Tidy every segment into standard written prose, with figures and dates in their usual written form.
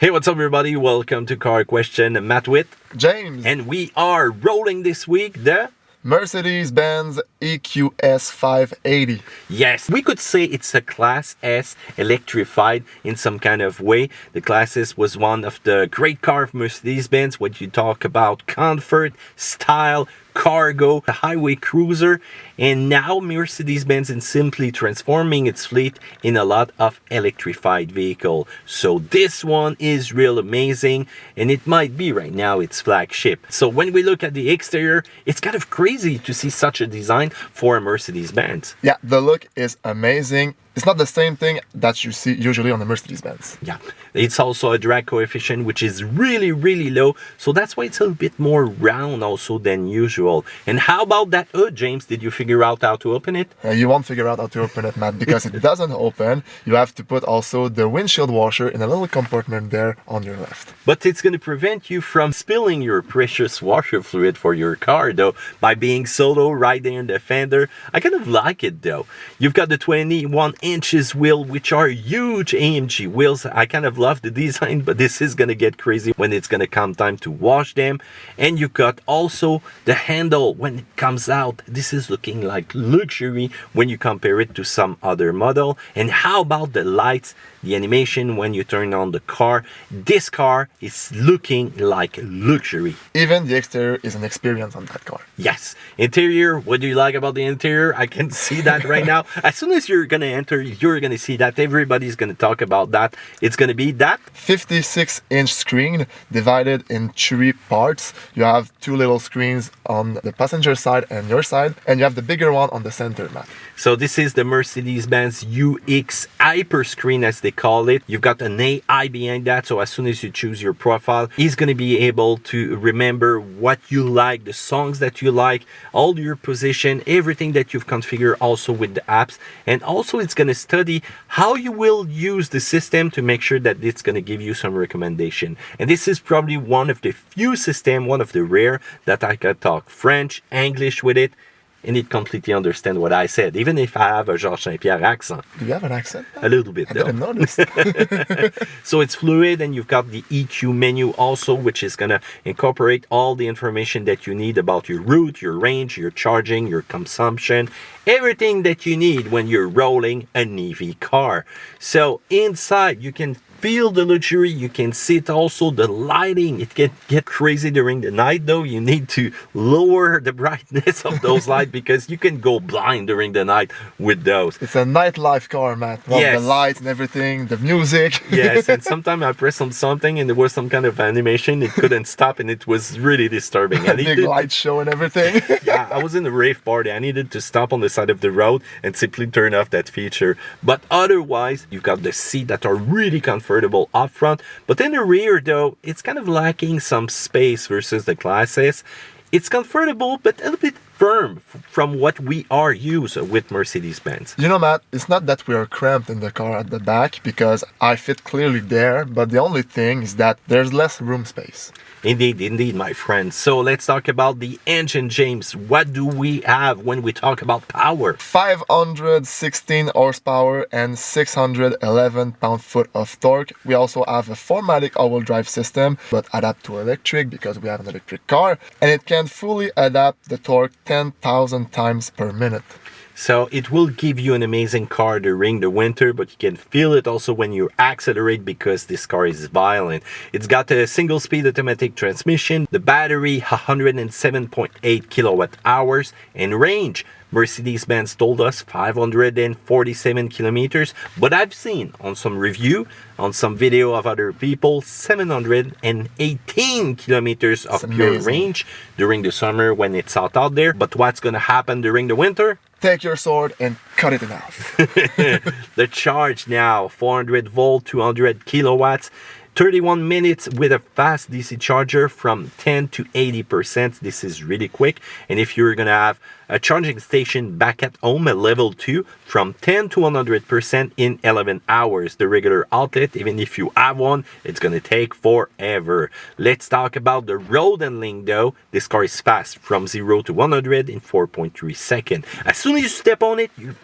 Hey, what's up everybody? Welcome to Car Question. Matt with James. and we are rolling this week the Mercedes-Benz EQS 580. Yes, we could say it's a Class S electrified in some kind of way. The Class S was one of the great car of Mercedes-Benz when you talk about comfort, style, cargo, a highway cruiser, and now Mercedes-Benz is simply transforming its fleet in a lot of electrified vehicle. So this one is real amazing, and it might be right now its flagship. So when we look at the exterior, it's kind of crazy to see such a design for a Mercedes-Benz. Yeah, the look is amazing. It's not the same thing that you see usually on the Mercedes-Benz. Yeah, it's also a drag coefficient which is really low, so that's why it's a little bit more round also than usual. And how about that hood, James? Did you figure out how to open it? You won't figure out how to open it, Matt, because it doesn't open. You have to put also the windshield washer in a little compartment there on your left. But it's going to prevent you from spilling your precious washer fluid for your car, though, by being so low right there in the fender. I kind of like it, though. You've got the 21 inches wheel, which are huge AMG wheels. I kind of love the design, but this is going to get crazy when it's going to come time to wash them. And you got also the handle when it comes out. This is looking like luxury when you compare it to some other model. And how about the lights, the animation when you turn on the car? This car is looking like luxury. Even the exterior is an experience on that car. Yes. Interior, what do you like about the interior? I can see that right now. As soon as you're going to enter, you're going to see that. Everybody's going to talk about that. It's going to be that 56-inch screen divided in three parts. You have two little screens on the passenger side and your side, and you have the bigger one on the center, Matt. So this is the Mercedes-Benz UX Hyper Screen, as they call it. You've got an AI behind that, so as soon as you choose your profile, he's going to be able to remember what you like, the songs that you like, all your position, everything that you've configured also with the apps. And also it's going to study how you will use the system to make sure that it's going to give you some recommendation. And this is probably one of the few systems, one of the rare, that I can talk French, English with it, and it completely understand what I said, even if I have a Georges Saint-Pierre accent. Do you have an accent? A little bit, though. I didn't notice. So it's fluid, and you've got the EQ menu also, which is going to incorporate all the information that you need about your route, your range, your charging, your consumption, everything that you need when you're rolling an EV car. So inside, you can feel the luxury, you can see it also, the lighting. It can get crazy during the night, though. You need to lower the brightness of those lights because you can go blind during the night with those. It's a nightlife car, Matt. Well, yes. The lights and everything, the music. Yes, and sometimes I pressed on something and there was some kind of animation. It couldn't stop and it was really disturbing. A big light show and everything. Yeah, I was in a rave party. I needed to stop on the side of the road and simply turn off that feature. But otherwise, you've got the seats that are really comfortable up front. But in the rear, though, it's kind of lacking some space versus the Class S. It's comfortable, but a little bit firm from what we are used with Mercedes-Benz. You know, Matt, it's not that we are cramped in the car at the back because I fit clearly there, but the only thing is that there's less room space. Indeed, my friend. So let's talk about the engine, James. What do we have when we talk about power? 516 horsepower and 611 pound-foot of torque. We also have a 4Matic all-wheel drive system, but adapt to electric because we have an electric car, and it can fully adapt the torque 10,000 times per minute. So it will give you an amazing car during the winter, but you can feel it also when you accelerate because this car is violent. It's got a single-speed automatic transmission, the battery 107.8 kilowatt hours, and range. Mercedes-Benz told us 547 kilometers, but I've seen on some review, on some video of other people, 718 kilometers of pure range during the summer when it's hot out there. But what's going to happen during the winter? Take your sword and cut it in half. The charge now, 400 volt, 200 kilowatts. 31 minutes with a fast DC charger from 10 to 80%. This is really quick. And if you're going to have a charging station back at home, a level 2, from 10 to 100% in 11 hours. The regular outlet, even if you have one, it's going to take forever. Let's talk about the road handling though. This car is fast from 0 to 100 in 4.3 seconds. As soon as you step on it, you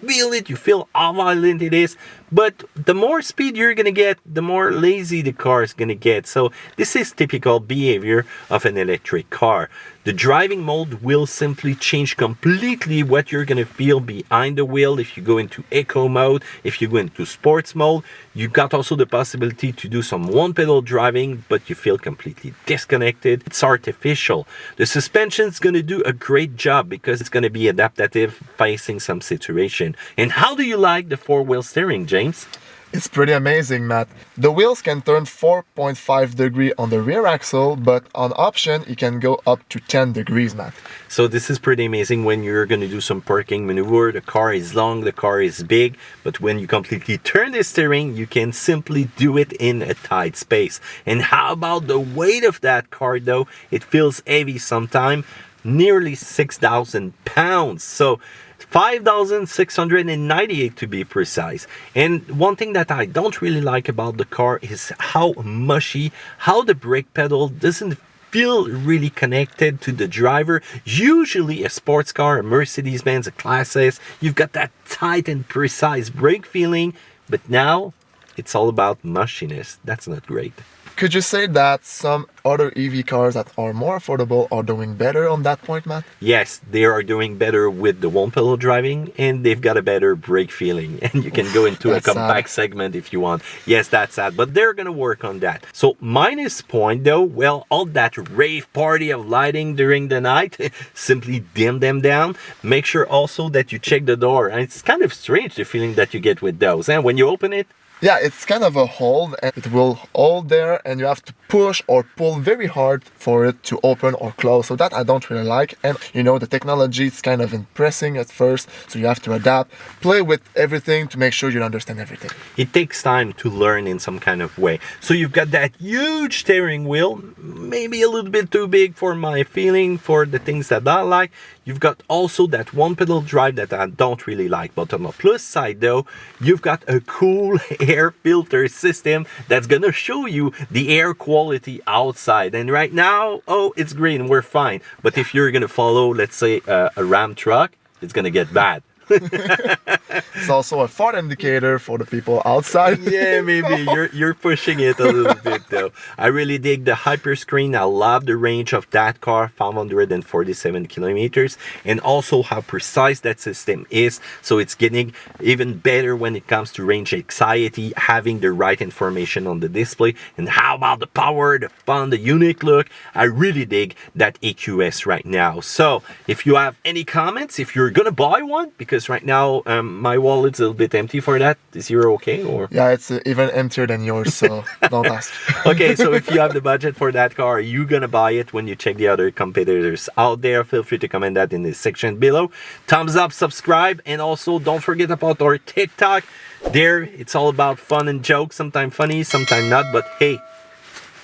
feel how violent it is. but the more speed you're gonna get, the more lazy the car is gonna get. So this is typical behavior of an electric car. The driving mode will simply change completely what you're gonna feel behind the wheel. If you go into eco mode, if you go into sports mode, you've got also the possibility to do some one pedal driving, but you feel completely disconnected. It's artificial. The suspension is gonna do a great job because it's gonna be adaptive facing some situation. And how do you like the four-wheel steering, James? It's pretty amazing, Matt. The wheels can turn 4.5 degrees on the rear axle, but on option, it can go up to 10 degrees, Matt. So this is pretty amazing when you're going to do some parking maneuver. The car is long, the car is big, but when you completely turn the steering, you can simply do it in a tight space. And how about the weight of that car though? It feels heavy sometimes, nearly 6,000 pounds. So 5,698 to be precise. And one thing that I don't really like about the car is how mushy, how the brake pedal doesn't feel really connected to the driver. Usually a sports car, a Mercedes-Benz, a Class S, you've got that tight and precise brake feeling, but now it's all about mushiness. That's not great. Could you say that some other EV cars that are more affordable are doing better on that point, Matt? Yes, they are doing better with the one pedal driving, and they've got a better brake feeling. And you can go into a compact segment if you want. Yes, that's sad, but they're gonna work on that. So minus point though, well, all that rave party of lighting during the night, simply dim them down. Make sure also that you check the door. And it's kind of strange the feeling that you get with those. And when you open it, yeah, it's kind of a hold, and it will hold there, and you have to push or pull very hard for it to open or close. So that I don't really like. And you know, the technology is kind of impressing at first, so you have to adapt, play with everything to make sure you understand everything. It takes time to learn in some kind of way. So you've got that huge steering wheel, maybe a little bit too big for my feeling, for the things that I like. You've got also that one pedal drive that I don't really like. But on the plus side though, you've got a cool air filter system that's gonna show you the air quality outside. And right now, oh, it's green, we're fine. But if you're gonna follow, let's say, a Ram truck, it's gonna get bad. It's also a fault indicator for the people outside. Yeah, maybe you're pushing it a little bit though. I really dig the hyper screen. I love the range of that car, 547 kilometers, and also how precise that system is. So it's getting even better when it comes to range anxiety, having the right information on the display. And how about the power, the fun, the unique look? I really dig that EQS right now. So if you have any comments, if you're gonna buy one, because right now my wallet's a little bit empty for that. Is yours okay? Or yeah, it's even emptier than yours, so don't ask. Okay, so if you have the budget for that car, are you gonna buy it? When you check the other competitors out there, feel free to comment that in the section below. Thumbs up, subscribe, and also don't forget about our TikTok. There, it's all about fun and jokes, sometimes funny, sometimes not, but hey,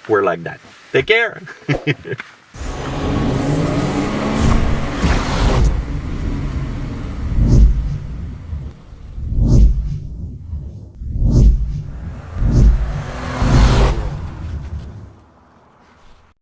we're like that. Take care.